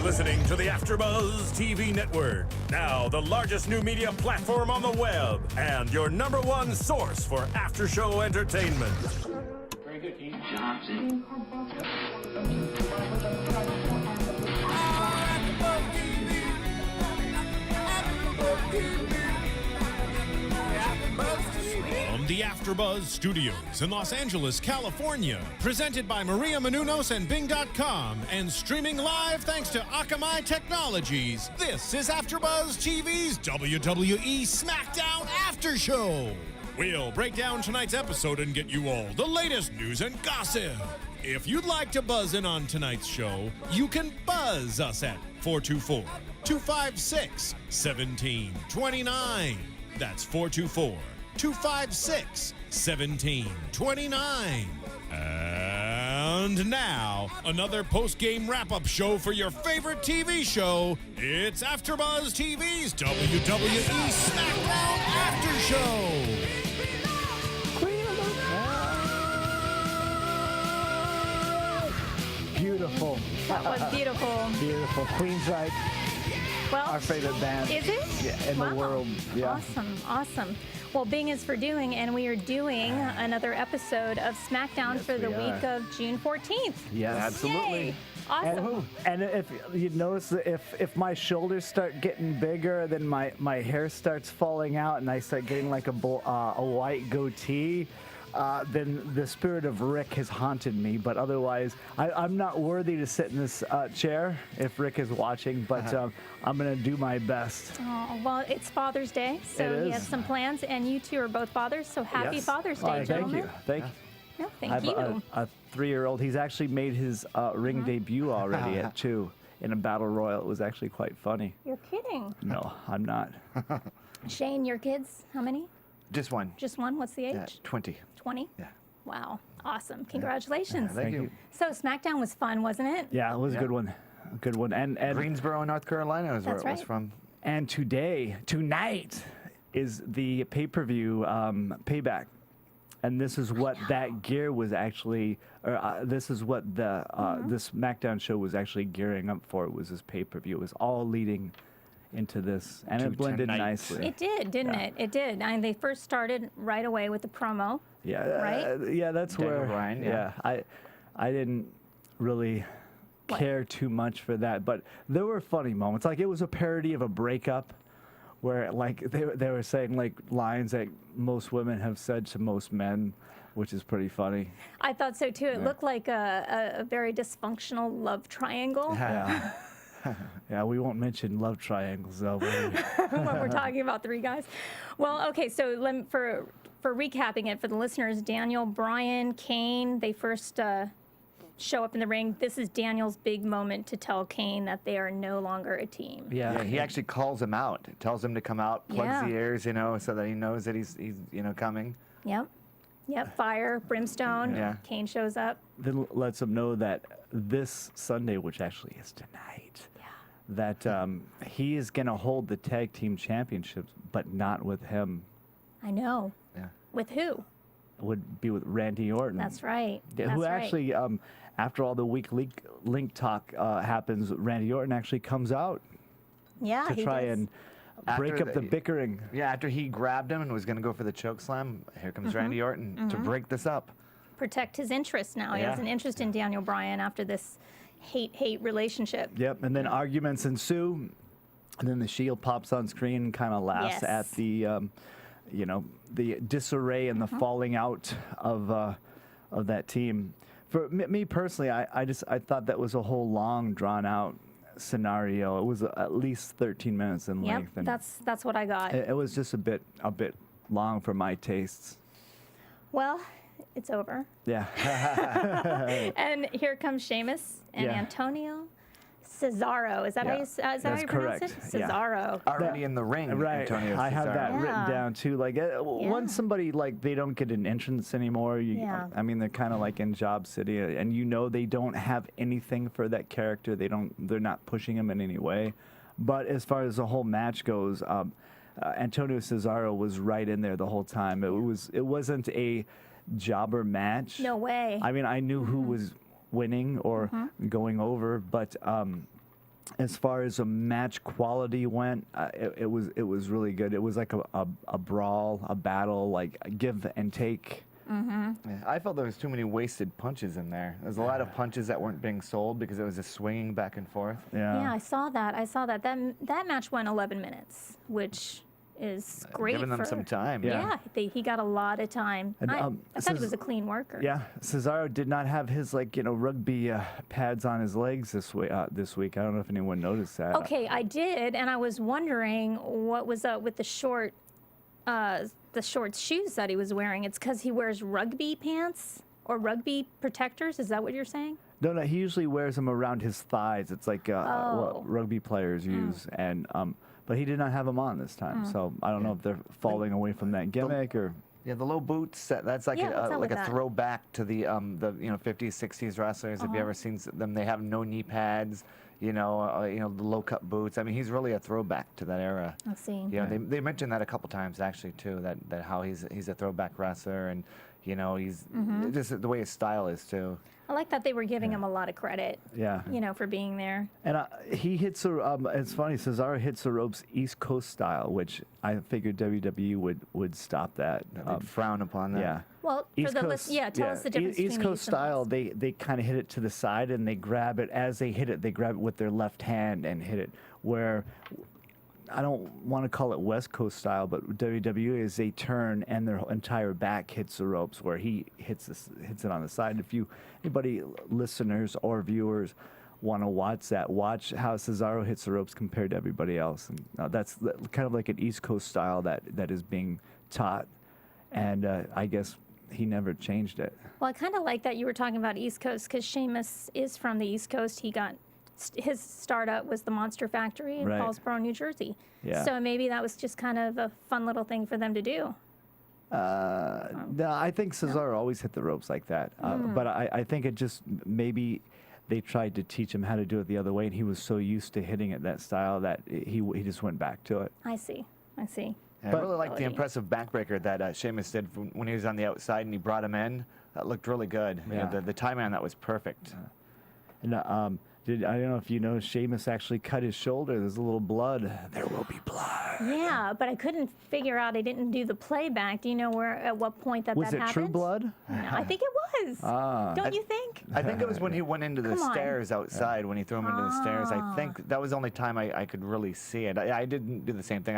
listening to the AfterBuzz TV network, now the largest new media platform on the web, and your #1 source for after-show entertainment. Very good, Kane. Johnson. From the AfterBuzz Studios in Los Angeles, California, presented by Maria Menounos and Bing.com, and streaming live thanks to Akamai Technologies, this is AfterBuzz TV's WWE SmackDown After Show. We'll break down tonight's episode and get you all the latest news and gossip. If you'd like to buzz in on tonight's show, you can buzz us at 424-256-1729. That's 424-256-1729. And now, another post-game wrap-up show for your favorite TV show. It's AfterBuzz TV's WWE SmackDown After Show. Beautiful. That was beautiful. Beautiful. Queensryche, Well, our favorite band. is it? Yeah, in the world. Yeah. Awesome, awesome. Well, Bing is for doing, and we are doing another episode of SmackDown for the we week are. of June 14th. Yes. Absolutely. Yay. Awesome. And if you notice, if my shoulders start getting bigger, then my hair starts falling out, and I start getting like a white goatee. Then the spirit of Rick has haunted me, but otherwise, I'm not worthy to sit in this chair if Rick is watching, but I'm going to do my best. Oh, well, it's Father's Day, so It he is. has some plans, and you two are both fathers, so happy Yes. Father's Day, Thank gentlemen. you. Thank you. No, I thank have you. a 3-year-old. He's actually made his ring debut already at 2 in a battle royal. It was actually quite funny. You're kidding. No, I'm not. Shane, your kids, how many? Just one. Just one? What's the age? 20. 20? Yeah. Wow. Awesome. Congratulations. Thank you. So SmackDown was fun, wasn't it? Yeah, it was a Yeah. good one. A good one. And Greensboro, North Carolina is where That's it was right. from. And tonight is the pay-per-view Payback, and this is what that gear was actually, or this is what the this SmackDown show was actually gearing up for. It was this pay-per-view. It was all leading into this, and To it blended tonight. nicely. It did, didn't it? It did. I mean, they first started right away with the promo. Yeah, Right? yeah, that's Daniel where. Bryan, yeah, I didn't really What? care too much for that, but there were funny moments. Like it was a parody of a breakup, where like they were saying like lines that most women have said to most men, which is pretty funny. I thought so too. It looked like a very dysfunctional love triangle Yeah. Yeah, we won't mention love triangles though. when we're talking about 3 guys. Well, okay, so for recapping it for the listeners, Daniel Bryan, Kane, they first show up in the ring. This is Daniel's big moment to tell Kane that they are no longer a team. Yeah, he actually calls him out, tells him to come out, plugs Yeah. the ears, so that he knows that he's coming. Yep. Fire, brimstone. Yeah. Kane shows up. Then lets them know that this Sunday, which actually is tonight, that he is going to hold the tag team championships, but not with him. I know. Yeah. With who? It would be with Randy Orton. That's right. Yeah, That's who right. actually, after all the weak link talk happens, Randy Orton actually comes out Yeah, to he try does. and break After up the bickering. Yeah, after he grabbed him and was going to go for the choke slam, here comes Mm-hmm. Randy Orton to break this up. protect his interest now. He has Yeah. an interest in Daniel Bryan after this hate relationship. Yep, and then arguments ensue, and then the Shield pops on screen and kind of laughs Yes. at the, the disarray and the falling out of that team. For me personally, I thought that was a whole long, drawn out scenario. It was at least 13 minutes in Yep, length, and that's what I got. it was just a bit long for my tastes. Well, it's over. Yeah. And here comes Sheamus and Yeah. Antonio Cesaro. Is that how Yeah. you, is that how That's you pronounce correct. it? Yeah. Cesaro. Already in the ring, Right, Antonio I have Cesaro. that written Yeah. down too. Like once somebody they don't get an entrance anymore. Yeah. I mean, they're kind of like in Job City, and they don't have anything for that character. They're not pushing him in any way. But as far as the whole match goes, Antonio Cesaro was right in there the whole time. It wasn't a jobber match. No way. I mean, I knew who was winning or going over, but as far as a match quality went, it was really good. It was like a brawl, a battle, like a give and take. Yeah, I felt there was too many wasted punches in there. There's a lot of punches that weren't being sold because it was just swinging back and forth. Yeah, I saw that. That match went 11 minutes, which is great. Giving them for, some time. Yeah, he got a lot of time. And, I thought he was a clean worker. Yeah, Cesaro did not have his rugby pads on his legs this week. I don't know if anyone noticed that. Okay, I did, and I was wondering what was up with the short shoes that he was wearing. It's because he wears rugby pants or rugby protectors. Is that what you're saying? No, he usually wears them around his thighs. It's like what rugby players use, and but he did not have them on this time. So I don't know if they're falling away from that gimmick or. Yeah, the low boots. That's like what's up like with a that? throwback to the 50s, 60s wrestlers. Have you ever seen them? They have no knee pads. The low cut boots. I mean, he's really a throwback to that era. Let's see. They mentioned that a couple times actually too. That how he's a throwback wrestler, and he's just the way his style is too. I like that they were giving him a lot of credit. Yeah. For being there. And he hits it's funny, Cesaro hits the ropes East Coast style, which I figured WWE would stop that. They'd frown upon that. Yeah. Well, East for the Coast, tell us the difference East between Coast the East and style, West. they kind of hit it to the side and they grab it as they hit it. They grab it with their left hand and hit it. Where I don't want to call it West Coast style, but WWE is they turn and their entire back hits the ropes, where he hits it on the side. If anybody listeners or viewers want to watch that, watch how Cesaro hits the ropes compared to everybody else, and that's kind of like an East Coast style that is being taught, and I guess he never changed it. Well, I kind of like that you were talking about East Coast because Sheamus is from the East Coast. He got his startup was the Monster Factory in Right. Paulsboro, New Jersey. Yeah. So maybe that was just kind of a fun little thing for them to do. No, I think Cesaro always hit the ropes like that. But I think it just maybe they tried to teach him how to do it the other way, and he was so used to hitting it that style that he just went back to it. I see. And I really like the impressive backbreaker that Sheamus did when he was on the outside and he brought him in. That looked really good. Yeah. The timing on that was perfect. And I don't know if you know, Sheamus actually cut his shoulder. There's a little blood. There will be blood. Yeah, but I couldn't figure out. I didn't do the playback. Do you know at what point that Was that it happened? True Blood? No, I think it was. Don't you think? I think it was when he went into the Come on. stairs outside, when he threw him into the stairs. I think that was the only time I could really see it. I didn't do the same thing.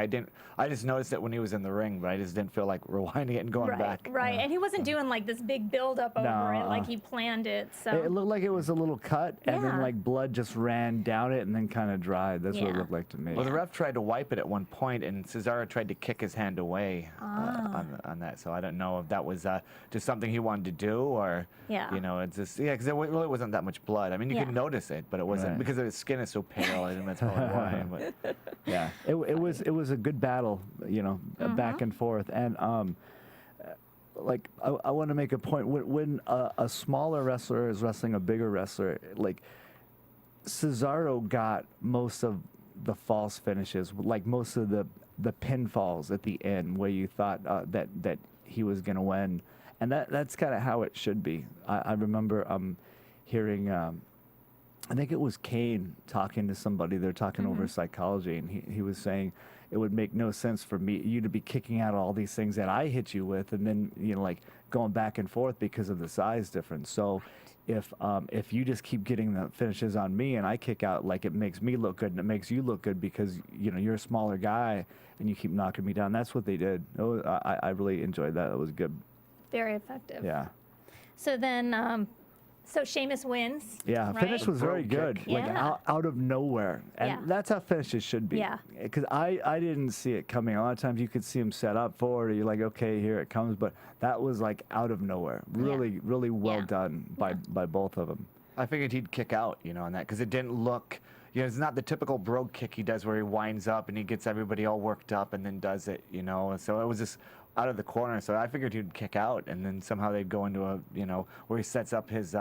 I just noticed it when he was in the ring, but I just didn't feel like rewinding it and going back. Right. And he wasn't doing like this big build up over it No. like he planned it. So It looked like it was a little cut, and then Yeah. like blood just ran down it and then kind of dried. That's what it Yeah. looked like to me. Well, the ref tried to wipe it at one point, and Cesaro tried to kick his hand away on that. So I don't know if that was just something he wanted to do, or it's just because it really wasn't that much blood. I mean, you Yeah. could notice it, but it wasn't Right. because his skin is so pale. I think that's probably why. But Yeah, it was a good battle, back and forth, and like I want to make a point when a smaller wrestler is wrestling a bigger wrestler, like Cesaro got most of the false finishes, like most of the pinfalls at the end, where you thought that he was gonna win, and that's kind of how it should be. I remember hearing. I think it was Kane talking to somebody. They're talking over psychology, and he was saying it would make no sense for you to be kicking out all these things that I hit you with, and then like going back and forth because of the size difference. So if you just keep getting the finishes on me and I kick out, like, it makes me look good and it makes you look good because you're a smaller guy and you keep knocking me down. That's what they did. I really enjoyed that. It was good. very effective. Yeah. So then, so Sheamus wins. Yeah, right? finish was very Brogue good, kick. like Yeah. out of nowhere, and Yeah. that's how finishes should be. Yeah. Because I didn't see it coming. A lot of times you could see him set up for it, or you're like, okay, here it comes, but that was like out of nowhere. Really, really well Yeah. done by both of them. I figured he'd kick out, on that, because it didn't look, it's not the typical brogue kick he does where he winds up and he gets everybody all worked up and then does it, So it was just out of the corner. So I figured he'd kick out, and then somehow they'd go into a, where he sets up his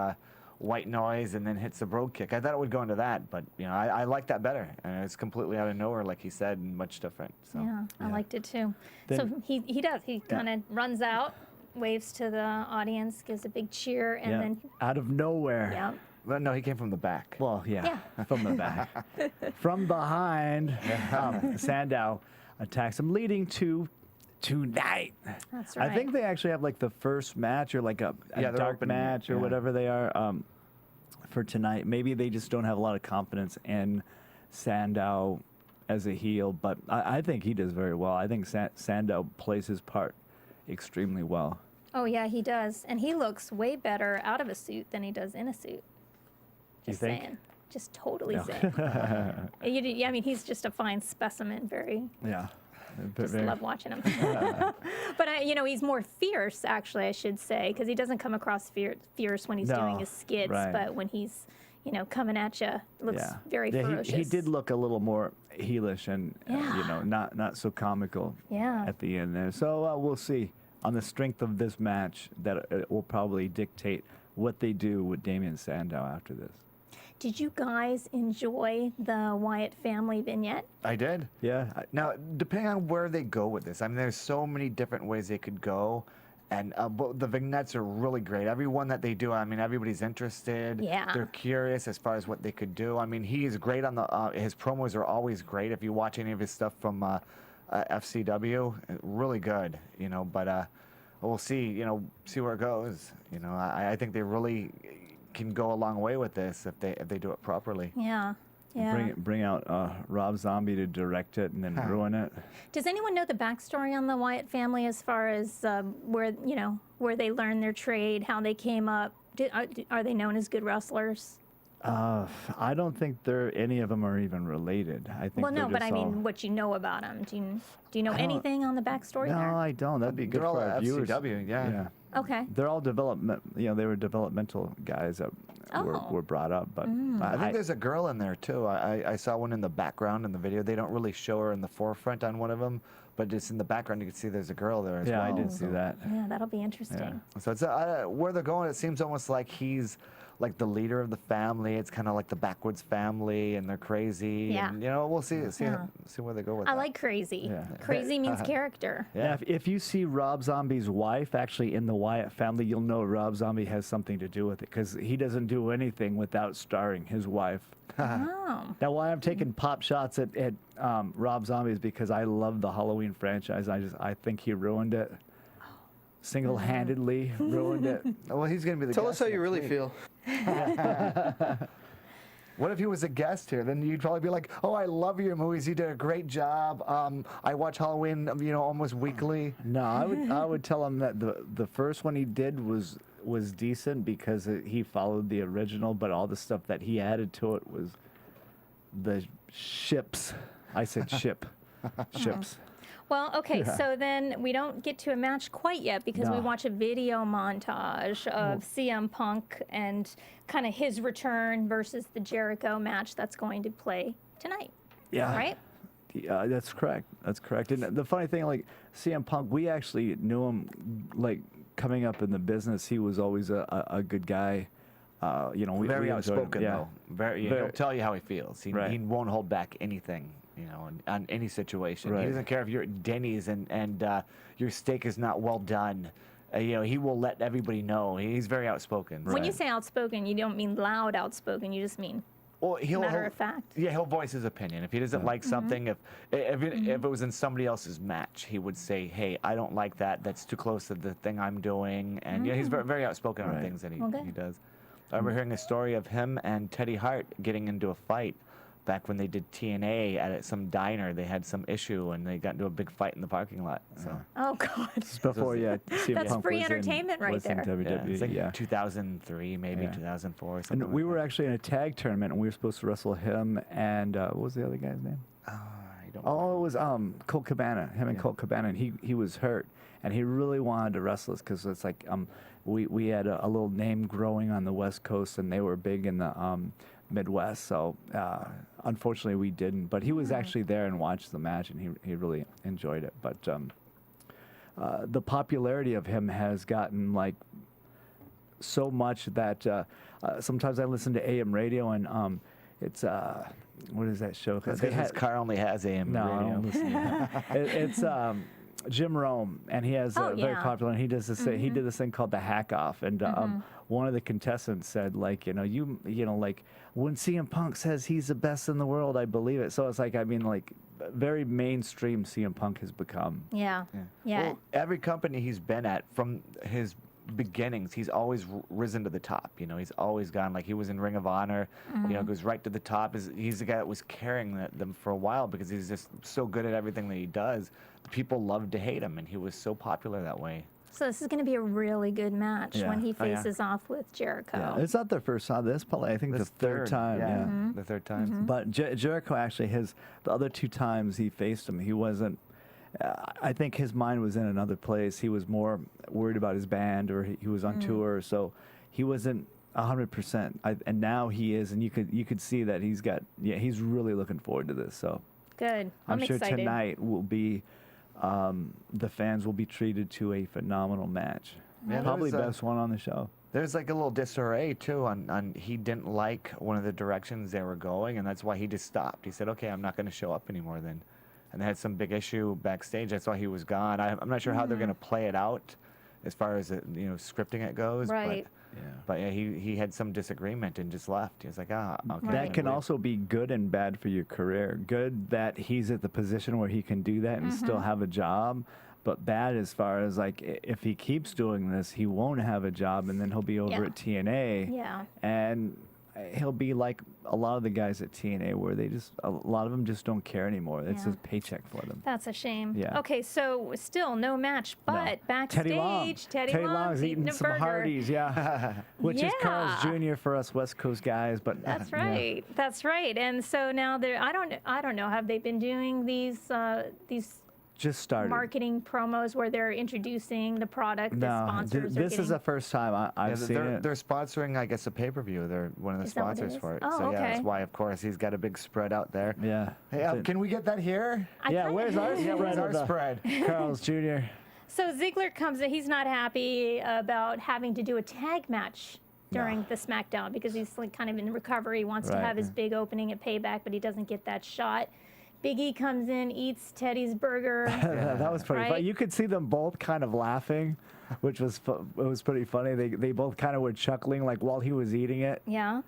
white noise and then hits the brogue kick. I thought it would go into that, but I like that better. And it's completely out of nowhere, like he said, and much different. So. Yeah, I liked it too. Then- so he does. He kind of runs out, waves to the audience, gives a big cheer, and Yeah. then Out of nowhere. yeah, Well, no, he came from the back. Well, yeah, from the back. From behind, Sandow attacks him, leading to tonight. That's right. I think they actually have like the first match or like a they're dark opening it, match or whatever they are for tonight. Maybe they just don't have a lot of confidence in Sandow as a heel, but I think he does very well. I think Sandow plays his part extremely well. Oh yeah, he does, and he looks way better out of a suit than he does in a suit. Just think? saying, just totally saying. Yeah, I mean, he's just a fine specimen. Very. Yeah. Just love watching him. But he's more fierce, actually, I should say, because he doesn't come across fierce when he's doing his skits, right. but when he's coming at you, looks very ferocious. He did look a little more heelish and not so comical at the end there. So we'll see on the strength of this match that it will probably dictate what they do with Damien Sandow after this. Did you guys enjoy the Wyatt family vignette? I did. Yeah. Now, depending on where they go with this, I mean, there's so many different ways they could go. And but the vignettes are really great. Every one that they do, I mean, everybody's interested. Yeah. They're curious as far as what they could do. I mean, he is great on the. His promos are always great. If you watch any of his stuff from FCW, really good. But we'll see. See where it goes. I think they really can go a long way with this if they do it properly. Yeah. Yeah. Bring out Rob Zombie to direct it and then ruin it. Does anyone know the backstory on the Wyatt family as far as where they learned their trade, how they came up? Are they known as good wrestlers? I don't think any of them are even related. I think. Well, no, but I all... mean, what you know about them. Do you know anything on the backstory No, there? I don't. That'd be good They're all for our viewers. FCW, yeah. Okay. They're all development. They were developmental guys that were brought up. But I think there's a girl in there too. I saw one in the background in the video. They don't really show her in the forefront on one of them, but just in the background you can see there's a girl there as well. Yeah, I did see that. Yeah, that'll be interesting. So it's where they're going. It seems almost like he's like the leader of the family. It's kind of like the backwoods family, and they're crazy. Yeah. And, we'll see where they go with I that. like crazy. Yeah. Crazy means character. Yeah, if you see Rob Zombie's wife actually in the Wyatt family, you'll know Rob Zombie has something to do with it because he doesn't do anything without starring his wife. Oh. Now, why I'm taking pop shots at Rob Zombie is because I love the Halloween franchise. I think he ruined it. Single-handedly ruined it. Well, he's going to be the Tell guest us how you next really week. feel. What if he was a guest here? Then you'd probably be like, "Oh, I love your movies. You did a great job. I watch Halloween, almost weekly." No, I would tell him that the first one he did was decent because he followed the original, but all the stuff that he added to it was the ships. I said ship. Ships. Well, okay, so then we don't get to a match quite yet because we No. watch a video montage of CM Punk and kind of his return versus the Jericho match that's going to play tonight. Yeah. Right? Yeah, that's correct. That's correct. And the funny thing, like CM Punk, we actually knew him, like coming up in the business. He was always a good guy. We Very enjoyed him. outspoken, Yeah. though. Very, he'll tell you how he feels. He Right. won't hold back anything, on any situation. Right. He doesn't care if you're at Denny's and your steak is not well done. He will let everybody know. He's very outspoken. When you say outspoken, you don't mean loud outspoken. You just mean Well, matter of fact. Yeah, he'll voice his opinion. If he doesn't like something, if it was in somebody else's match, he would say, "Hey, I don't like that. That's too close to the thing I'm doing." And he's very, very outspoken on Right. things that he Okay. does. I remember hearing a story of him and Teddy Hart getting into a fight back when they did TNA at some diner. They had some issue and they got into a big fight in the parking lot. So Oh, God. It's before, CM That's Punk free was in- entertainment right was in there. WWE, it's like yeah. 2003, maybe Yeah. 2004, or something. And we like were that. actually in a tag tournament, and we were supposed to wrestle him and what was the other guy's name? I don't Oh, it was Colt Cabana. Him and Colt Cabana, and he was hurt, and he really wanted to wrestle us because it's like we had a little name growing on the West Coast, and they were big in the Midwest. So unfortunately, we didn't. But he was actually there and watched the match, and he really enjoyed it. But the popularity of him has gotten like so much that sometimes I listen to AM radio, and it's what is that show? That's because his car only has AM No, I radio. don't listen to that. It's Jim Rome, and he has very yeah. popular. And he does this. He did this thing called the hack off, and one of the contestants said, like, you know, like when CM Punk says he's the best in the world, I believe it. So it's like, I mean, like very mainstream CM Punk has become. Yeah. Well, every company he's been at from his beginnings, he's always risen to the top. You know, he's always gone, like he was in Ring of Honor, you know, goes right to the top. He's the guy that was carrying them for a while because he's just so good at everything that he does. People love to hate him, and he was so popular that way. So this is going to be a really good match when he faces off with Jericho. Yeah, it's not their first time. This probably, I think, the third time. Yeah, the third time. But Jericho actually, the other 2 times he faced him, he wasn't. I think his mind was in another place. He was more worried about his band, or he was on tour, so he wasn't 100%. And now he is, and you could see that he's really looking forward to this. So good. I'm sure excited. tonight will be. The fans will be treated to a phenomenal match. Yeah, Probably best one on the show. There's like a little disarray too on he didn't like one of the directions they were going, and that's why he just stopped. He said, "Okay, I'm not going to show up anymore then." And they had some big issue backstage. That's why he was gone. I'm not sure how they're going to play it out as far as scripting it goes. Right. But yeah, he had some disagreement and just left. He was like, okay. That can also be good and bad for your career. Good that he's at the position where he can do that and still have a job, but bad as far as like if he keeps doing this, he won't have a job, and then he'll be over at TNA. Yeah. And he'll be like a lot of the guys at TNA, where a lot of them just don't care anymore. It's a paycheck for them. That's a shame. Yeah. Okay, so still no match, but backstage, Teddy Long's eating a some burger. Hardee's, which is Carl's Jr. for us West Coast guys. But That's right. That's right. And so now I don't know. Have they been doing these just started marketing promos where they're introducing the product? The sponsors. This is the first time I've seen it. They're sponsoring, I guess, a pay-per-view. They're one of the Is that what it sponsors is? for it. Oh, so yeah, okay. that's why, of course, he's got a big spread out there. Yeah. Hey, can we get that here? Where's our Where's our spread? Carl's Jr. So Ziggler comes in. He's not happy about having to do a tag match during the SmackDown because he's like kind of in recovery. He wants to have his big opening at Payback, but he doesn't get that shot. Big E comes in, eats Teddy's burger. That was pretty funny. You could see them both kind of laughing, which was pretty funny. They both kind of were chuckling like while he was eating it. Yeah.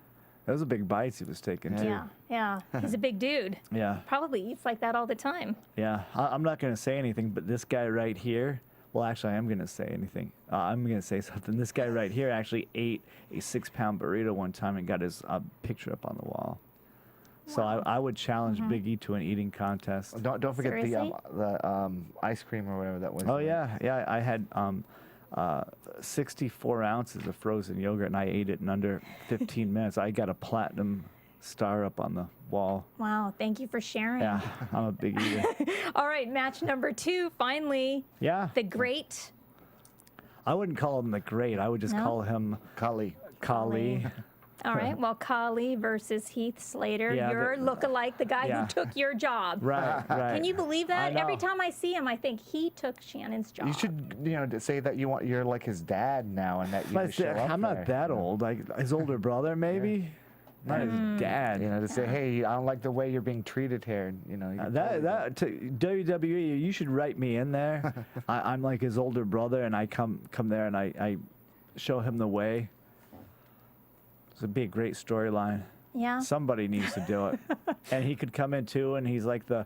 Those are big bites he was taking too. Yeah. He's a big dude. Yeah. Probably eats like that all the time. Yeah. I'm not going to say anything, but this guy right here, well, actually, I am going to say anything. I'm going to say something. This guy right here actually ate a 6-pound burrito one time and got his picture up on the wall. So I would challenge Big E to an eating contest. Don't forget Seriously? the ice cream or whatever that was. Oh yeah. I had 64 ounces of frozen yogurt, and I ate it in under 15 minutes. I got a platinum star up on the wall. Wow. Thank you for sharing. Yeah, I'm a big eater. All right. Match number 2. Finally. Yeah. The Great. I wouldn't call him the Great. I would just call him Kali. All right. Well, Kali versus Heath Slater. Yeah, Your look-alike, the guy yeah. who took your job. Right. Can you believe I that? know. Every time I see him, I think he took Shannon's job. You should, say that you're like his dad now, and that you But just show up I'm not there. that old. Like his older brother, maybe. Not his dad. To say, hey, I don't like the way you're being treated here. You can WWE, you should write me in there. I'm like his older brother, and I come there and I show him the way. It'd be a great storyline. Yeah. Somebody needs to do it, and he could come in too, and he's like the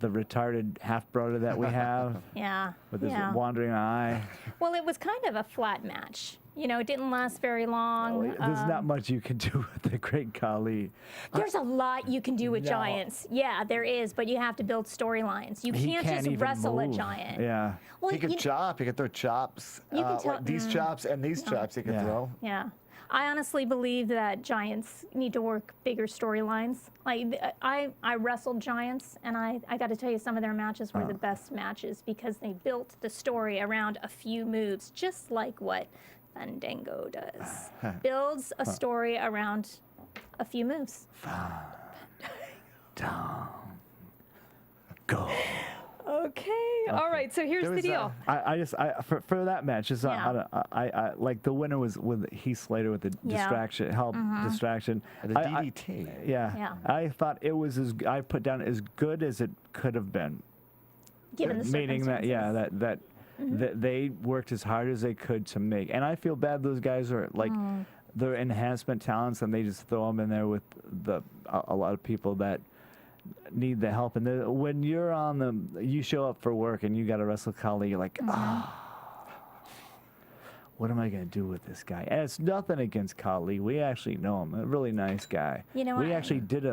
retarded half brother that we have Yeah. with his yeah. wandering eye. Well, it was kind of a flat match. It didn't last very long. There's not much you can do with the Great Khali. There's a lot you can do with No. giants. Yeah, there is, but you have to build storylines. You He can't can't just even wrestle a move. giant. Yeah. Well, He could chop. He could throw chops. You could tell- like these chops and these chops he could Yeah. throw. Yeah. I honestly believe that giants need to work bigger storylines. Like I wrestled giants, and I got to tell you, some of their matches were the best matches because they built the story around a few moves, just like what Fandango does. Builds a story around a few moves. Go. Okay. All right. So here's There the was, deal. For that match, it's Yeah. I like the winner was with Heath Slater with the distraction, distraction. The DDT. Yeah. Yeah. I thought it was I put down as good as it could have been. Given the meaning that circumstances. that they worked as hard as they could to make. And I feel bad those guys are like they're enhancement talents, and they just throw them in there with a lot of people that need the help. And when you're on you show up for work and you got to wrestle Khali, you're like, what am I going to do with this guy? And it's nothing against Khali. We actually know him. A really nice guy. You know we what? actually did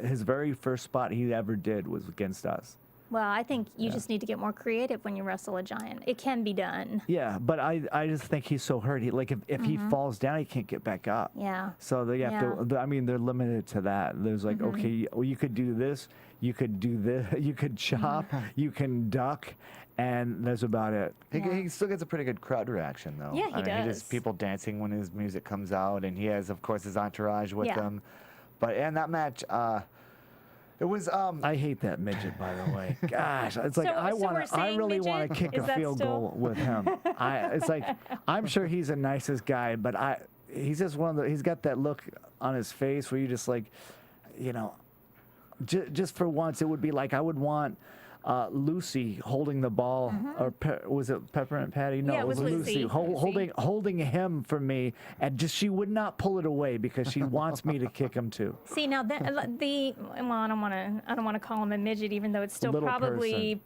his very first spot he ever did was against us. Well, I think you just need to get more creative when you wrestle a giant. It can be done. Yeah, but I just think he's so hurt. If he falls down, he can't get back up. Yeah. So they have to. I mean, they're limited to that. There's like, okay, well, you could do this, you could do this, you could chop, you can duck, and that's about it. He still gets a pretty good crowd reaction, though. Yeah, he He does. just people dancing when his music comes out, and he has, of course, his entourage with him. But in that match, it was. I hate that midget, by the way. Gosh, it's like So we're I saying really want midget? to kick Is a that field still- goal with him. It's like I'm sure he's the nicest guy, but he's just one of the. He's got that look on his face where you just like, you know, just for once it would be like I would want. Lucy holding the ball, or was it Peppermint Patty? No, Yeah, it was Lucy. Holding him for me, and just she would not pull it away because she wants me to kick him too. See, now well, I don't want to call him a midget, even though it's still Little probably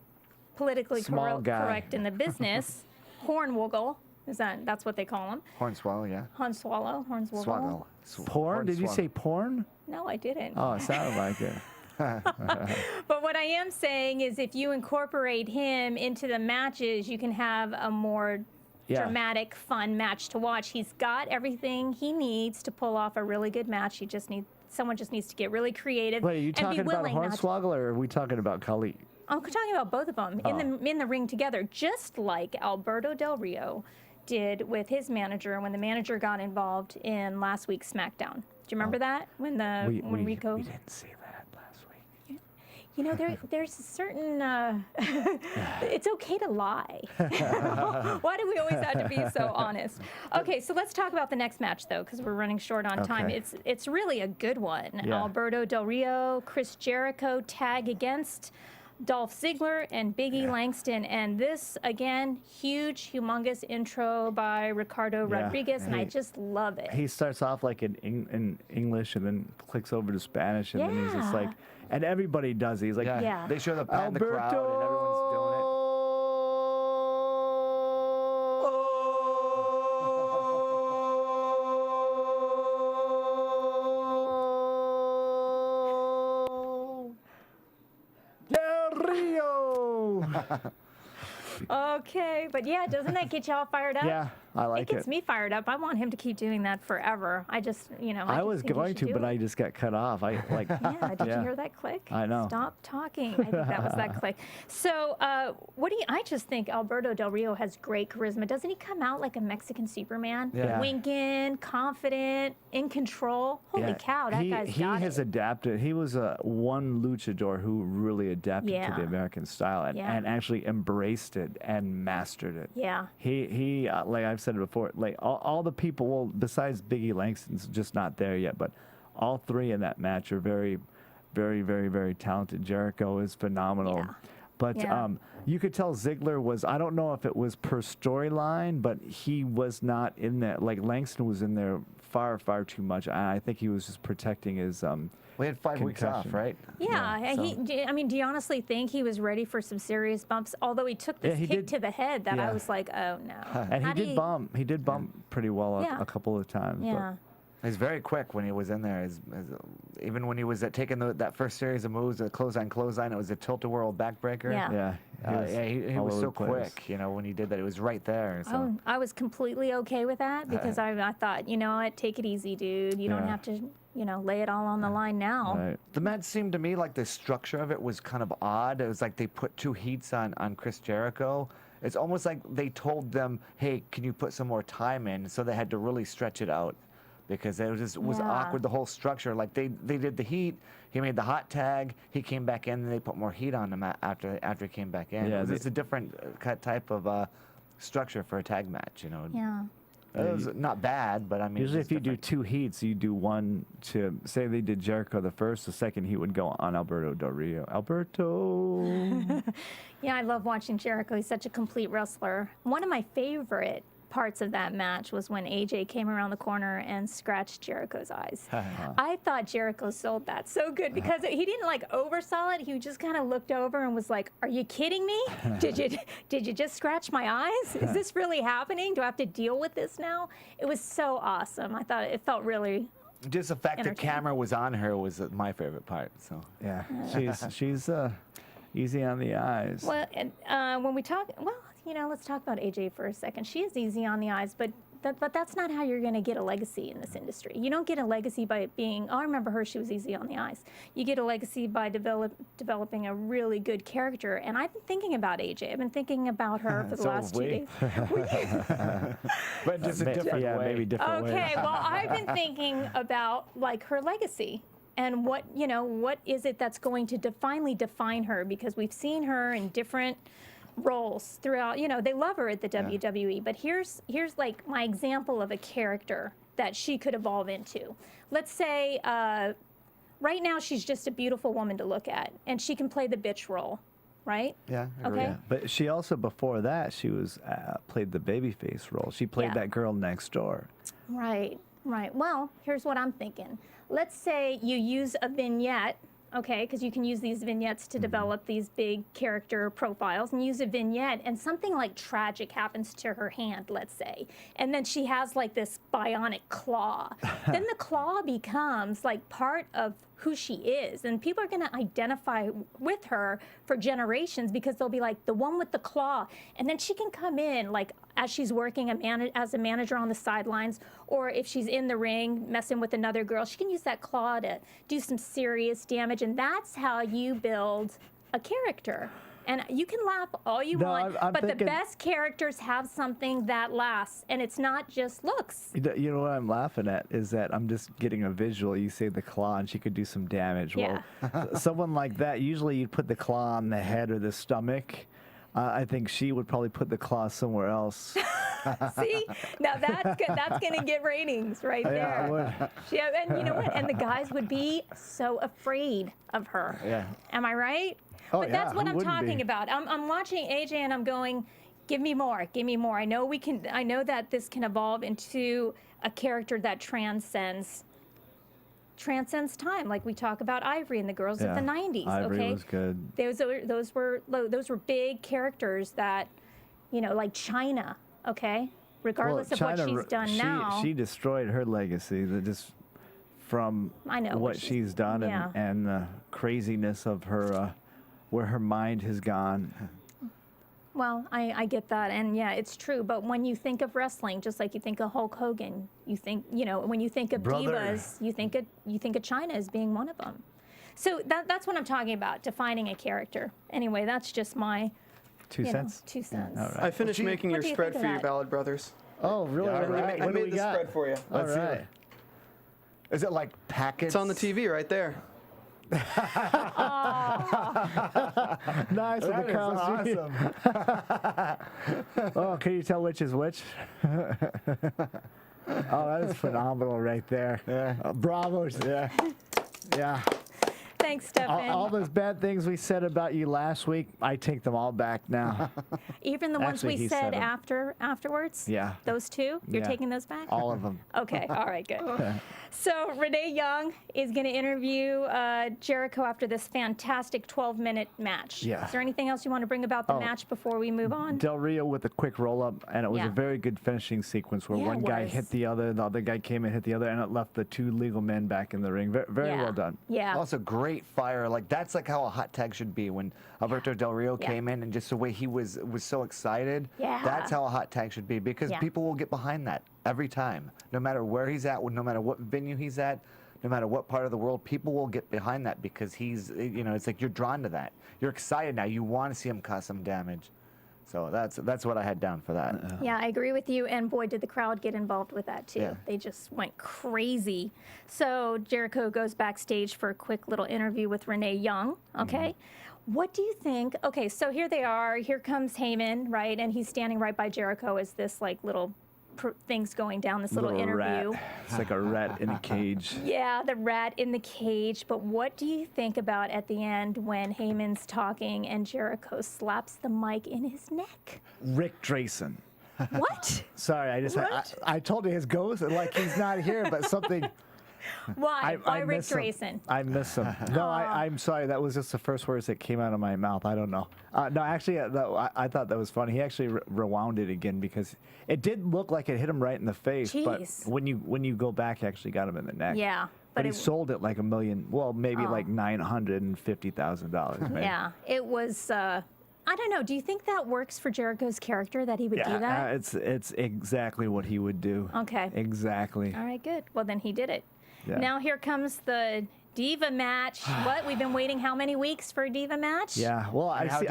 politically Small guy. correct in the business. Hornwoggle, that's what they call him? Hornswoggle, yeah. Hornswoggle. Swoggle. Porn? Did you say porn? No, I didn't. Oh, it sounded like it. But what I am saying is if you incorporate him into the matches, you can have a more dramatic, fun match to watch. He's got everything he needs to pull off a really good match. Someone just needs to get really creative. Wait, are you and be talking about willing not to- Hornswoggle or are we talking about Khali? I'm talking about both of them in the ring together, just like Alberto Del Rio did with his manager when the manager got involved in last week's SmackDown. Do you remember that when Rico? We didn't see that last week. You know, there's a certain. It's okay to lie. Why do we always have to be so honest? Okay, so let's talk about the next match though, because we're running short on time. Okay. It's really a good one. Yeah. Alberto Del Rio, Chris Jericho tag against Dolph Ziggler and Big E Langston, and this again, huge, humongous intro by Ricardo Rodriguez, and I just love it. He starts off like in English and then clicks over to Spanish, and then he's just like, and everybody does it. He's like, Yeah. They show the bat in the crowd, and everyone's doing it. Del Rio. Okay, but yeah, doesn't that get you all fired up? Yeah, I like It gets me fired up. I want him to keep doing that forever. I just, I just was think he going should to, do but it. I just got cut off. I like. Yeah, did you hear that click? I know. Stop talking. I think that was that click. So, I just think Alberto Del Rio has great charisma. Doesn't he come out like a Mexican Superman? Yeah. Winking, confident, in control. Holy cow, that guy's he got has it. adapted. He was one luchador who really adapted to Yeah. the American style and actually embraced it and mastered it. Yeah. He like I've said it before, like all the people, well, besides Big E Langston's just not there yet, but all three in that match are very, very, very, very talented. Jericho is phenomenal. Yeah. But Yeah. you could tell Ziggler was, I don't know if it was per storyline, but he was not in there. Like Langston was in there far, far too much. I think he was just protecting his We had 5 weeks off, concussion. right? Yeah, and do you honestly think he was ready for some serious bumps? Although he took this he kick did. to the head that I Yeah. was like, oh no. And How do you- He did bump pretty well Yeah. a couple of times. but- Yeah. He's very quick when he was in there. Even when he was taking that first series of moves, the clothesline, it was a tilt-a-whirl backbreaker. Yeah. Yeah, He all was over so the place. quick, when he did that. It was right there. So. Oh, I was completely okay with that because I thought, you know what, take it easy, dude. You don't Yeah. have to, lay it all on the line now. Right. The match seemed to me like the structure of it was kind of odd. It was like they put 2 heats on Chris Jericho. It's almost like they told them, hey, can you put some more time in? So they had to really stretch it out because it was Yeah. awkward, the whole structure. Like they did the heat, he made the hot tag, he came back in, and they put more heat on him after he came back in. Yeah, It's a different type of structure for a tag match, Yeah. It was not bad, but I mean. Usually, it's if you do different. 2 heats, you do one to say they did Jericho the first, the second heat would go on Alberto Del Rio. Alberto. Yeah, I love watching Jericho. He's such a complete wrestler. One of my favorite parts of that match was when AJ came around the corner and scratched Jericho's eyes. I thought Jericho sold that so good because he didn't like oversell it. He just kind of looked over and was like, "Are you kidding me? Did you just scratch my eyes? Is this really happening? Do I have to deal with this now?" It was so awesome. I thought it felt really. Just the fact the entertaining. camera was on her was my favorite part. So. Yeah, she's easy on the eyes. Well, and when we talk, well, let's talk about AJ for a second. She is easy on the eyes, but that's not how you're going to get a legacy in this industry. You don't get a legacy by being, I remember her, she was easy on the eyes. You get a legacy by developing a really good character. And I've been thinking about AJ. I've been thinking about her for the So last have 2 we. days. But just a different way. maybe different way. Okay, well, I've been thinking about like her legacy and what is it that's going to finally define her, because we've seen her in different roles throughout. They love her at the WWE, but here's like my example of a character that she could evolve into. Let's say right now she's just a beautiful woman to look at, and she can play the bitch role, right? Yeah. I agree. Okay. Yeah, but she also before that she was played the babyface role. She played Yeah. that girl next door. Right. Well, here's what I'm thinking. Let's say you use a vignette, okay, because you can use these vignettes to develop these big character profiles, and use a vignette, and something like tragic happens to her hand, let's say, and then she has like this bionic claw. Then the claw becomes like part of who she is, and people are going to identify with her for generations because they'll be like the one with the claw, and then she can come in like as she's working as a manager on the sidelines, or if she's in the ring messing with another girl, she can use that claw to do some serious damage, and that's how you build a character. And you can laugh all you want, I'm but the thinking- best characters have something that lasts, and it's not just looks. You know what I'm laughing at is that I'm just getting a visual. You say the claw, and she could do some damage. Yeah. Well, someone like that, usually you'd put the claw on the head or the stomach. I think she would probably put the claw somewhere else. See, now that's gonna get ratings right Yeah, there. I would. And you know what? And the guys would be so afraid of her. Yeah. Am I right? Oh, But that's yeah, what who I'm wouldn't talking be? about. I'm watching AJ and I'm going, give me more, give me more. I know that this can evolve into a character that transcends time, like we talk about Ivory and the girls of the 90s. Ivory okay, was good. those were big characters that, like China. Okay, regardless of what she's done now. She destroyed her legacy. Just from I know what she's done yeah. and the craziness of her, where her mind has gone. Well, I get that, and yeah, it's true. But when you think of wrestling, just like you think of Hulk Hogan, you think, when you think of Brother. divas, you think of China as being one of them. So that's what I'm talking about, defining a character. Anyway, that's just my 2 cents. 2 cents. All right. I finished making what your do you spread think for of you, that? Ballard Brothers. Oh, really? Yeah, all right. I What do made we the got? spread for you. All Let's see right. it. Is it like packets? It's on the TV right there. Nice with the That is Crown Studio. awesome. Oh, can you tell which is which? Oh, that is phenomenal right there. Yeah. Bravo. Yeah. Yeah. Thanks, Stefan. All those bad things we said about you last week, I take them all back now. Even the ones Actually, we he said said 'em. afterwards? Yeah. Those two? You're Yeah. taking those back? All of them. Okay, all right, good. So Renee Young is going to interview Jericho after this fantastic 12-minute match. Yeah. Is there anything else you want to bring about the Oh. match before we move on? Del Rio with a quick roll-up, and it was Yeah. a very good finishing sequence where Yeah, one it guy was. hit the other guy came and hit the other, and it left the two legal men back in the ring. Very Yeah. well done. Yeah. Also, great fire. Like that's like how a hot tag should be. When Alberto Del Rio Yeah. came in, and just the way he was so excited. Yeah. That's how a hot tag should be, because Yeah. people will get behind that every time, no matter where he's at, no matter what venue he's at, no matter what part of the world. People will get behind that because he's, it's like you're drawn to that. You're excited now. You want to see him cause some damage. So that's what I had down for that. Yeah, I agree with you. And boy, did the crowd get involved with that too. Yeah. They just went crazy. So Jericho goes backstage for a quick little interview with Renee Young. Okay. What do you think? Okay, so here they are. Here comes Heyman, right? And he's standing right by Jericho as this like little things going down, this little interview. Rat. It's like a rat in a cage. Yeah, the rat in the cage. But what do you think about at the end when Heyman's talking and Jericho slaps the mic in his neck? Rick Drayson. What? Sorry, I told you his ghost, like he's not here, but something. Why? Why Rick miss him. Drayson? I miss him. No, I'm sorry. That was just the first words that came out of my mouth. I don't know. No, actually, I thought that was funny. He actually rewound it again because it did look like it hit him right in the face. Jeez. But when you go back, he actually got him in the neck. Yeah. But he sold it like $1 million. Well, maybe like $950,000. Yeah. It was. I don't know. Do you think that works for Jericho's character that he would do that? It's exactly what he would do. Okay. Exactly. All right. Good. Well, then he did it. Yeah. Now here comes the Diva match. What? We've been waiting how many weeks for a Diva match? Yeah. Well, I see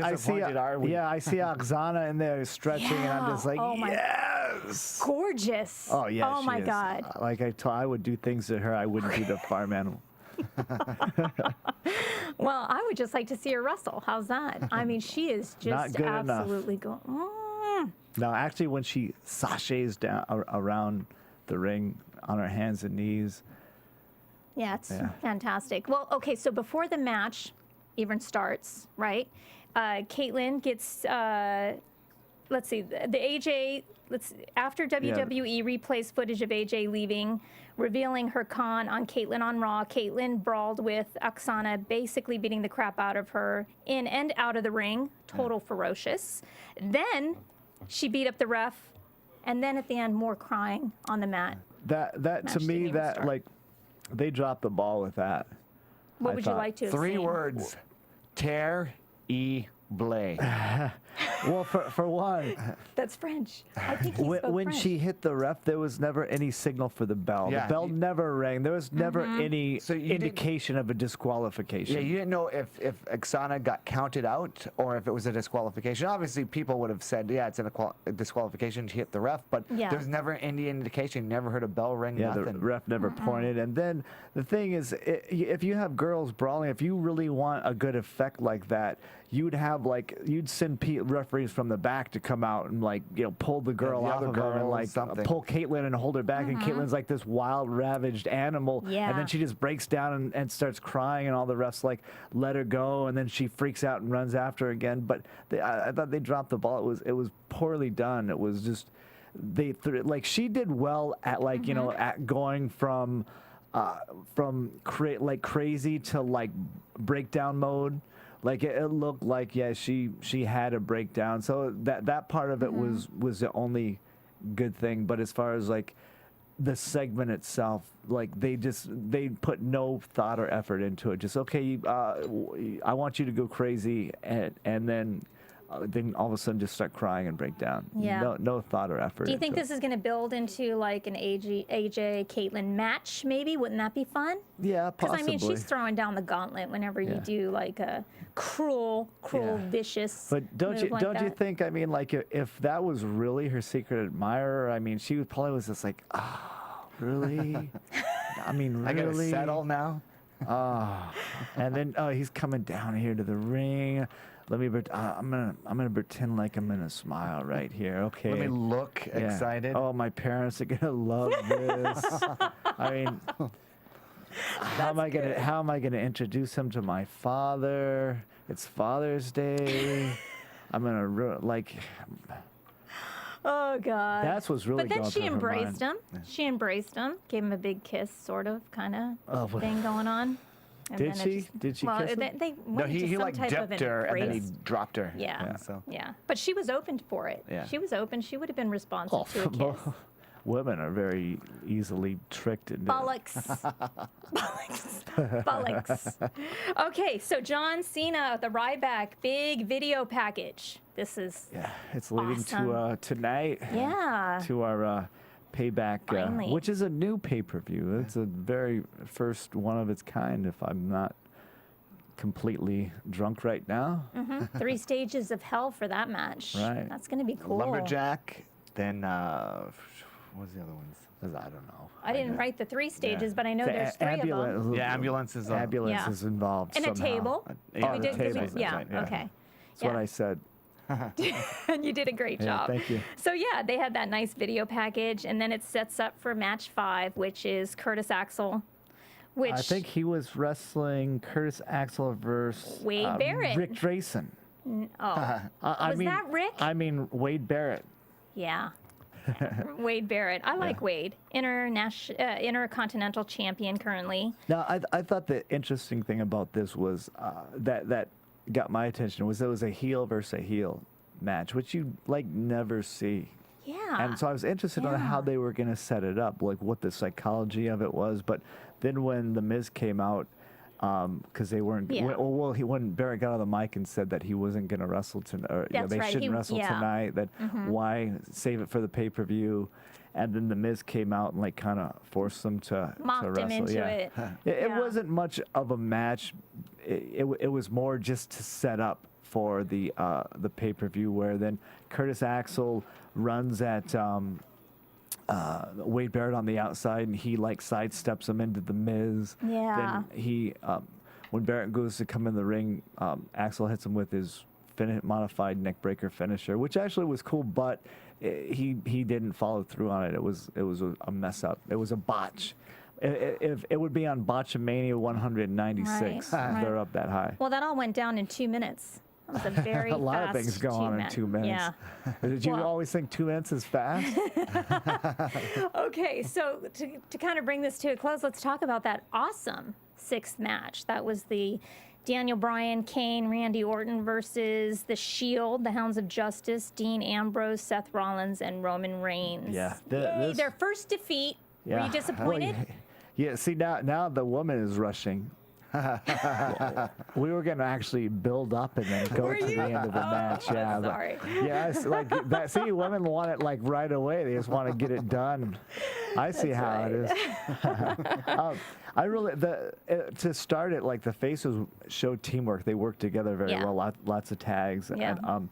Oksana in there stretching, and I'm just like, yes. Gorgeous. Oh yeah. Oh she my is. God. Like I would do things to her I wouldn't do to farm animal. Well, I would just like to see her wrestle. How's that? I mean, she is just absolutely going. No, actually, when she sashays down around the ring on her hands and knees. Yeah, it's fantastic. Well, okay, so before the match even starts, right? Caitlyn gets, let's see, the AJ. After WWE replays footage of AJ leaving, revealing her con on Caitlyn on Raw, Caitlyn brawled with Oksana, basically beating the crap out of her in and out of the ring. Total ferocious. Then she beat up the ref, and then at the end, more crying on the mat. That to me, that like, they dropped the ball with that. What would you like to have 3 seen? words. Tear e blay. Well, for one, That's French. I think he spoke when French. she hit the ref, there was never any signal for the bell. Yeah, The bell never rang. There was never any So you didn't- indication of a disqualification. Yeah, you didn't know if Oksana got counted out or if it was a disqualification. Obviously, people would have said, yeah, it's a disqualification to hit the ref, but there's never any indication. Never heard a bell ring, Yeah, nothing. the ref never pointed. And then the thing is, if you have girls brawling, if you really want a good effect like that, you'd send referees from the back to come out and pull the girl the off other of her and girl, something. pull Caitlyn and hold her back. And Caitlyn's like this wild, ravaged animal. Yeah. And then she just breaks down and starts crying, and all the refs let her go, and then she freaks out and runs after her again. But I thought they dropped the ball. It was poorly done. It was just she did well at at going from crazy to breakdown mode. It looked like she had a breakdown. So that part of it was the only good thing. But as far as the segment itself, they put no thought or effort into it. Just okay, I want you to go crazy, and then all of a sudden just start crying and break down. Yeah. No thought or effort. Do you think into this is going to build into an AJ Caitlyn match? Maybe wouldn't that be fun? Yeah, Because possibly. I mean, she's throwing down the gauntlet whenever you do a cruel, vicious. But don't move you like that. think? I mean, if that was really her secret admirer, I mean, she probably was just really? I mean, really? I gotta settle now. And then he's coming down here to the ring. Let me. I'm gonna pretend like I'm gonna smile right here. Okay. Let me look Yeah. excited. Oh, my parents are gonna love this. I mean, how am I gonna introduce him to my father? It's Father's Day. I'm gonna Oh God. That's what's really. But then going she through her embraced mind. him. She embraced him, gave him a big kiss, sort of, kind of Oh, thing going on. And Did then it she? just- Did she well, kiss him? They No, went into he some type of dipped her and then he embrace. dropped her. Yeah. So Yeah, but she was open for it. Yeah. She was open. She would have been responsive to a kiss. Women are very easily tricked into. Bollocks. Bollocks. Bollocks. Okay, so John Cena, the Ryback, big video package. This is Yeah, it's leading Awesome. to tonight. Yeah. To our Payback, Finally. which is a new pay-per-view. It's a very first one of its kind. If I'm not completely drunk right now. 3 stages of hell for that match. Right. That's going to be cool. Lumberjack. Then what was the other ones? I don't know. I didn't write the 3 stages, but I know The there's 3 of them. ambulance. Yeah, ambulance is on. Ambulance Yeah. is involved And somehow. a table. Yeah, We the did- 'cause we- tables, that's yeah, right, yeah. okay. That's what I said. And you did a great job. Thank you. So yeah, they had that nice video package, and then it sets up for match 5, which is Curtis Axel. Which I think he was wrestling Curtis Axel versus Wade Barrett. Rick Drayson. Was that Rick? I mean Wade Barrett. Yeah. Wade Barrett. I like Wade. Intercontinental champion currently. Now, I thought the interesting thing about this was that got my attention was it was a heel versus a heel match, which you like never see. Yeah. And so I was interested in how they were going to set it up, like what the psychology of it was. But then when The Miz came out, because they weren't, when Barrett got on the mic and said that he wasn't going to wrestle tonight, or they shouldn't wrestle tonight, that why save it for the pay-per-view. And then The Miz came out and like kind of forced them to Mocked wrestle. him into it. It wasn't much of a match. It was more just to set up for the pay-per-view, where then Curtis Axel runs at Wade Barrett on the outside, and he like sidesteps him into The Miz. Yeah. Then he, when Barrett goes to come in the ring, Axel hits him with his modified neckbreaker finisher, which actually was cool, but he didn't follow through on it. It was a mess up. It was a botch. It would be on Botchamania 196. Right. They're up that high. Well, that all went down in 2 minutes. That was a very A lot of fast things go on in 2 minutes. Yeah. Did you always think 2 minutes is fast? Okay, so to kind of bring this to a close, let's talk about that awesome 6th match. That was the Daniel Bryan, Kane, Randy Orton versus The Shield, the Hounds of Justice, Dean Ambrose, Seth Rollins, and Roman Reigns. Yeah. Yay, their first defeat. Were you disappointed? Yeah, see, now the woman is rushing. We were going to actually build up and then go to the end of the match. Yeah, sorry. Yes, like that. See, women want it like right away. They just want to get it done. I see how it is. I really to start it, like the faces showed teamwork. They worked together very well. Lots of tags. Yeah. And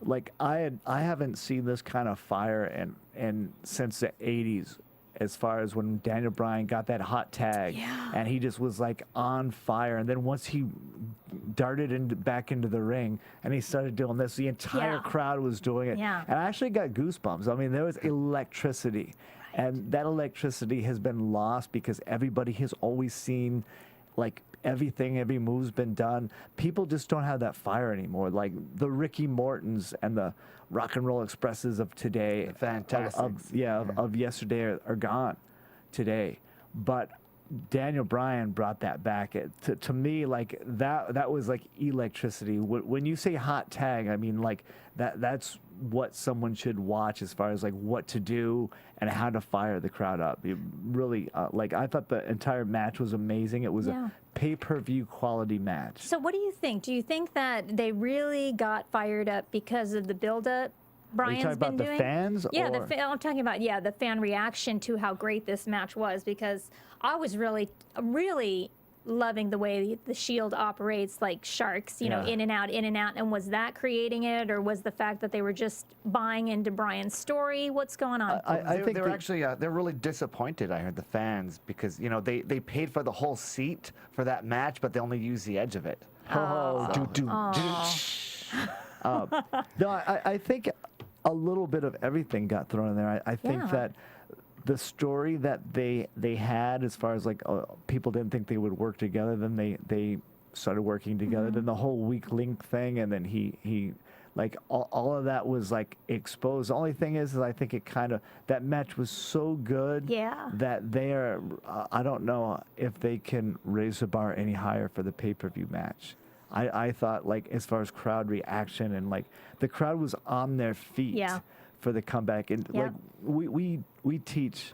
like I haven't seen this kind of fire and since the 80s. As far as when Daniel Bryan got that hot tag, and he just was like on fire. And then once he darted back into the ring and he started doing this, the entire crowd was doing it. Yeah. And I actually got goosebumps. I mean, there was electricity. And that electricity has been lost because everybody has always seen like every move's been done. People just don't have that fire anymore. Like the Ricky Mortons and the Rock and Roll Expresses of today, of yesterday are gone today. But Daniel Bryan brought that back. To me, like that was like electricity. When you say hot tag, I mean like that's what someone should watch as far as like what to do and how to fire the crowd up. It really, like I thought the entire match was amazing. It was a pay-per-view quality match. So what do you think? Do you think that they really got fired up because of the build-up Brian's been doing? The fans? Yeah, or? I'm talking about the fan reaction to how great this match was, because I was really loving the way the Shield operates like sharks, you know, in and out. And was that creating it, or was the fact that they were just buying into Brian's story? What's going on? I think they're actually they're really disappointed. I heard the fans because they paid for the whole seat for that match, but they only used the edge of it. No, I think a little bit of everything got thrown in there. I think that the story that they had, as far as like people didn't think they would work together, then they started working together. Then the whole weak link thing, and then he like all of that was like exposed. The only thing is I think it kind of, that match was so good that they are I don't know if they can raise the bar any higher for the pay-per-view match. I thought, like, as far as crowd reaction, and like the crowd was on their feet for the comeback. And like we teach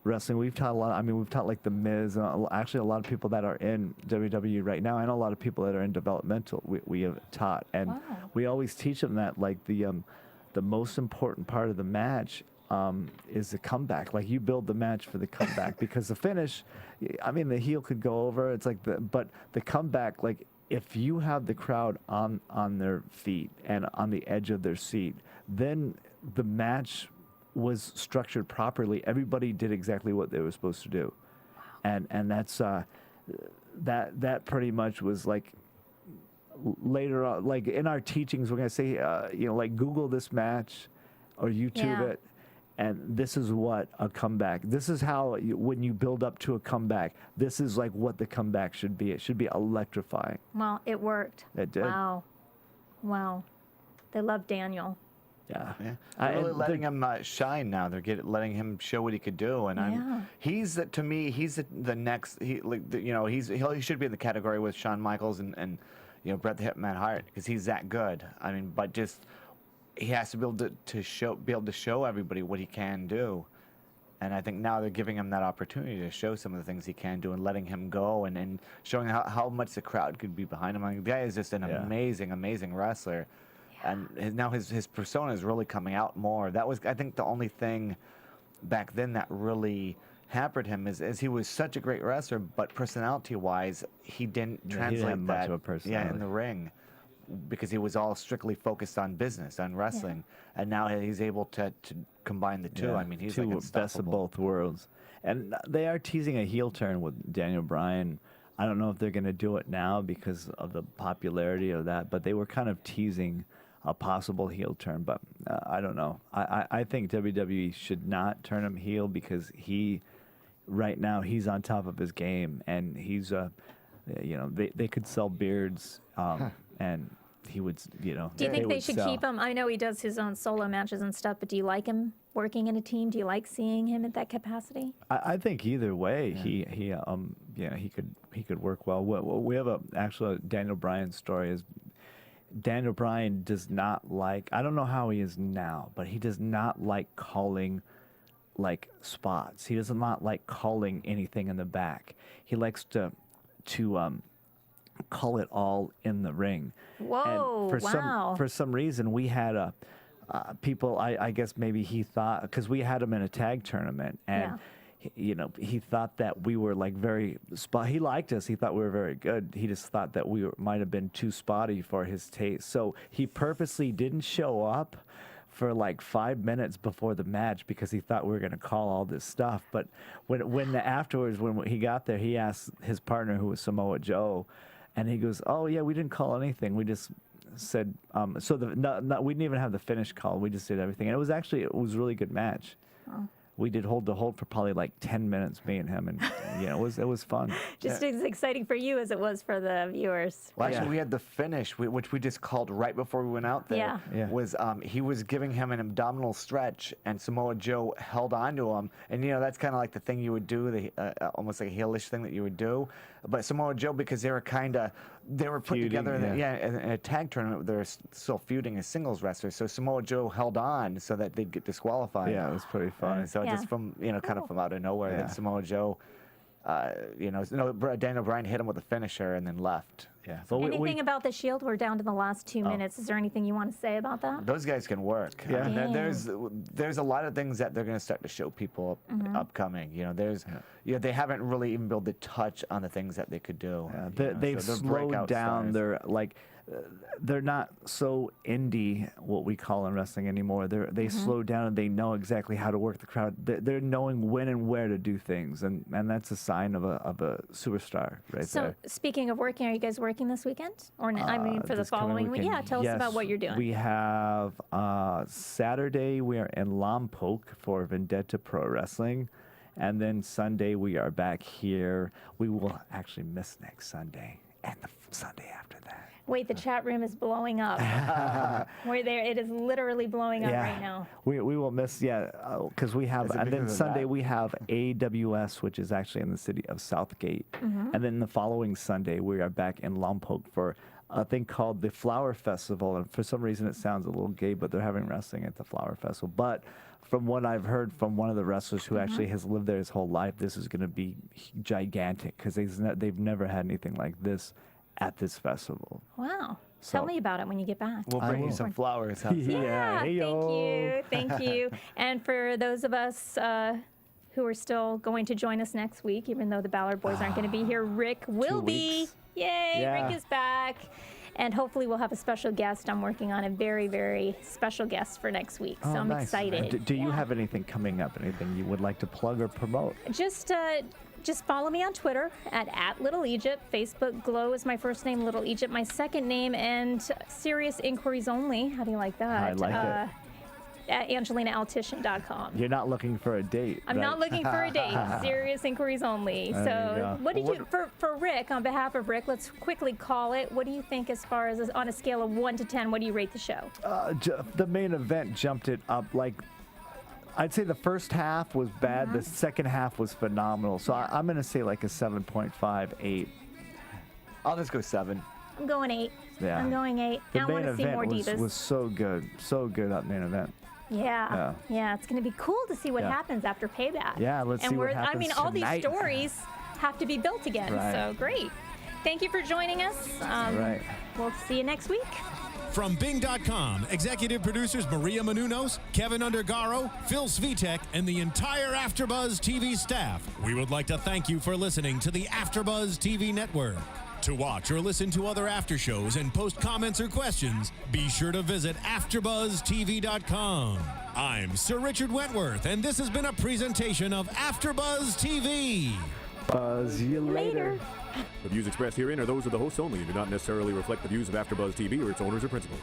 wrestling. We've taught a lot. I mean, we've taught like The Miz, and actually a lot of people that are in WWE right now, and a lot of people that are in developmental. We have taught, and we always teach them that like the most important part of the match is the comeback. Like, you build the match for the comeback, because the finish, I mean, the heel could go over. It's like but the comeback, like, if you have the crowd on their feet and on the edge of their seat, then the match was structured properly. Everybody did exactly what they were supposed to do. And that's that pretty much was like later on, like in our teachings, we're gonna say, like Google this match, or YouTube it, and this is what a comeback. This is how when you build up to a comeback, this is like what the comeback should be. It should be electrifying. Well, it worked. It did. Wow. They love Daniel. Yeah. They're really letting him shine now. They're letting him show what he could do, and he's to me, he's the next. He should be in the category with Shawn Michaels and Bret the Hitman Hart, because he's that good. I mean, but just he has to be able to show everybody what he can do, and I think now they're giving him that opportunity to show some of the things he can do and letting him go and showing how much the crowd could be behind him. I mean, the guy is just an amazing wrestler. And now his persona is really coming out more. That was, I think, the only thing back then that really hampered him is he was such a great wrestler, but personality-wise, he didn't translate that in the ring, because he was all strictly focused on business, on wrestling. And now he's able to combine the two. I mean, he's two like best of both worlds. And they are teasing a heel turn with Daniel Bryan. I don't know if they're going to do it now because of the popularity of that, but they were kind of teasing a possible heel turn, but I don't know. I think WWE should not turn him heel, because right now he's on top of his game, and he's they could sell beards, and he would Do you think they should keep him? I know he does his own solo matches and stuff, but do you like him working in a team? Do you like seeing him at that capacity? I think either way, he could work well. We have actually a Daniel Bryan story. Daniel Bryan does not like, I don't know how he is now, but he does not like calling like spots. He does not like calling anything in the back. He likes to call it all in the ring. Whoa, and for some reason, we had people, I guess maybe he thought, because we had him in a tag tournament, and he thought that we were like he liked us. He thought we were very good. He just thought that we might have been too spotty for his taste. So he purposely didn't show up for like 5 minutes before the match, because he thought we were going to call all this stuff. But afterwards, when he got there, he asked his partner, who was Samoa Joe, and he goes, "Oh yeah, we didn't call anything. We just said we didn't even have the finish call. We just did everything." And it was a really good match. Oh. We did hold for probably like 10 minutes, me and him, and it was fun. Just as exciting for you as it was for the viewers. Well, actually, we had the finish, which we just called right before we went out there. Was he was giving him an abdominal stretch, and Samoa Joe held on to him, and that's kind of like the thing you would do, almost like a heelish thing that you would do. But Samoa Joe, because they were put feuding, together in a tag tournament, they're still feuding as singles wrestlers. So Samoa Joe held on so that they'd get disqualified. Yeah, it was pretty fun. So just from kind of from out of nowhere, that Samoa Joe, Daniel Bryan hit him with a finisher and then left. Yeah. So anything about the Shield? We're down to the last 2 minutes. Is there anything you want to say about that? Those guys can work. Yeah. I mean, there's a lot of things that they're going to start to show people upcoming. They haven't really even been able to touch on the things that they could do. Yeah. They've slowed down. Stars. They're not so indie, what we call in wrestling anymore. They slow down, and they know exactly how to work the crowd. They're knowing when and where to do things, and that's a sign of a superstar right there. So speaking of working, are you guys working this weekend? Or for the following week? Yeah, tell us about what you're doing. We have Saturday, we are in Lompoc for Vendetta Pro Wrestling. And then Sunday, we are back here. We will actually miss next Sunday and the Sunday after that. Wait, the chat room is blowing up. We're there. It is literally blowing up right now. We will miss, because we have, and then Sunday we have AWS, which is actually in the city of Southgate. And then the following Sunday, we are back in Lompoc for a thing called the Flower Festival. And for some reason, it sounds a little gay, but they're having wrestling at the Flower Festival. But from what I've heard from one of the wrestlers who actually has lived there his whole life, this is going to be gigantic, because they've never had anything like this at this festival. Wow. Tell me about it when you get back. We'll bring you some flowers. Yeah, thank you. And for those of us who are still going to join us next week, even though the Ballard boys aren't going to be here, Rick will be. Yay, yeah. Rick is back. And hopefully we'll have a special guest. I'm working on a very, very special guest for next week. So I'm excited. Do you have anything coming up? Anything you would like to plug or promote? Just Just follow me on Twitter at Little Egypt. Facebook, Glow is my first name, Little Egypt, my second name, and serious inquiries only. How do you like that? I like it. At AngelinaAltician.com. You're not looking for a date. I'm right? not looking for a date. Serious inquiries only. There you So, go. what did you for Rick? On behalf of Rick, let's quickly call it. What do you think as far as on a scale of 1 to 10? What do you rate the show? The main event jumped it up like. I'd say the first half was bad. The second half was phenomenal. So I'm going to say like a 7.5, 8. I'll just go 7. I'm going 8. Yeah. I'm going 8. The I main want to see more event divas. was so good. So good, that main event. Yeah. It's going to be cool to see what Yeah. happens after Payback. Yeah, let's see what happens I mean, all tonight. these stories have to be built again. Right. So great. Thank you for joining us. Right. We'll see you next week. From Bing.com, executive producers Maria Menounos, Kevin Undergaro, Phil Svitek, and the entire AfterBuzz TV staff, we would like to thank you for listening to the AfterBuzz TV network. To watch or listen to other after shows and post comments or questions, be sure to visit AfterBuzzTV.com. I'm Sir Richard Wentworth, and this has been a presentation of AfterBuzz TV. Buzz you later. The views expressed herein are those of the hosts only and do not necessarily reflect the views of AfterBuzz TV or its owners or principals.